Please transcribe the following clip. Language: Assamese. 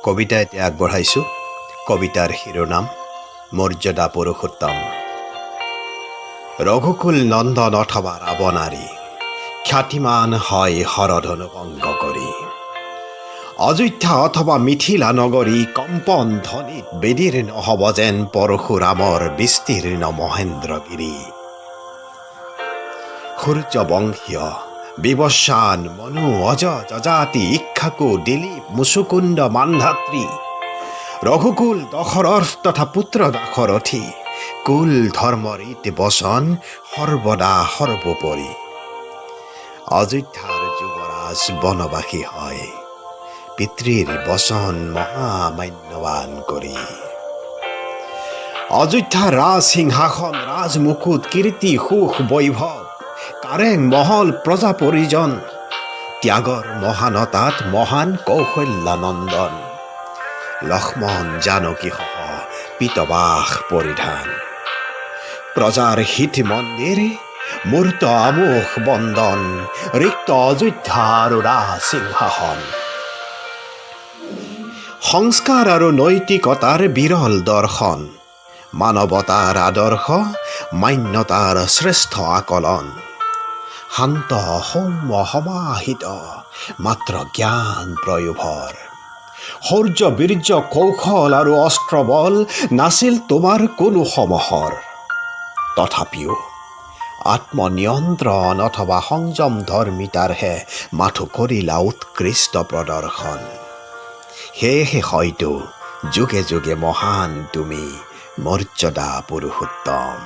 কবিতা এতিয়া আগবঢ়াইছোঁ। কবিতাৰ শিৰোনাম মৰ্যাদা পুৰুষোত্তম। ৰঘুকুল নন্দন অথবা ৰাৱণাৰী, খ্যাতিমান হয় হৰধনু ভংগ কৰি। অযোধ্যা অথবা মিথিলা নগৰী, কম্পন ধ্বনিত বেদীৰ্ণ হ'ব যেন পৰশুৰামৰ বিস্তীৰ্ণ মহেন্দ্ৰগিৰি। সূৰ্যবংশীয় বিবস্বান মনু অজ যজাতি ইক্ষ্বাকু দিলীপ মুচুকুণ্ড মান্ধাত্ৰী, ৰঘুকুল দশৰথ তথা পুত্ৰ দাশৰথী, কুল ধৰ্মৰীত বচন সৰ্বদা সৰ্বোপৰি। অযোধ্যাৰ যুৱৰাজ বনবাসী হয়, পিতৃৰ বচন মহামান্যৱান কৰি। অযোধ্যাৰ ৰাজ সিংহাসন ৰাজমুকুট কীৰ্তি সুখ বৈভৱ, কাৰেং মহল প্ৰজা পৰিজন, ত্যাগৰ মহানতাত মহান কৌশল্যানন্দন। লক্ষ্মণ জানকীসহ পীতবাস পৰিধান, প্ৰজাৰ হিত মন্দিৰ মূৰ্ত আমোষ বন্দন, ৰিক্ত অযোধ্যা আৰু ৰাজ সিংহাসন। সংস্কাৰ আৰু নৈতিকতাৰ বিৰল দৰ্শন, মানৱতাৰ আদৰ্শ মান্যতাৰ শ্ৰেষ্ঠ আকলন। শান্ত সৌম্য সমাহিত মাত্ৰ জ্ঞান প্ৰয়োভৰ, শৌৰ্য বীৰ্য কৌশল আৰু অস্ত্ৰবল নাছিল তোমাৰ কোনো সমহৰ। তথাপিও আত্মনিয়ন্ত্ৰণ অথবা সংযম ধৰ্মিতাৰহে মাথো কৰিলা উৎকৃষ্ট প্ৰদৰ্শন। সেয়েহে হয়তো যুগে যুগে মহান তুমি মৰ্যাদা পুৰুষোত্তম।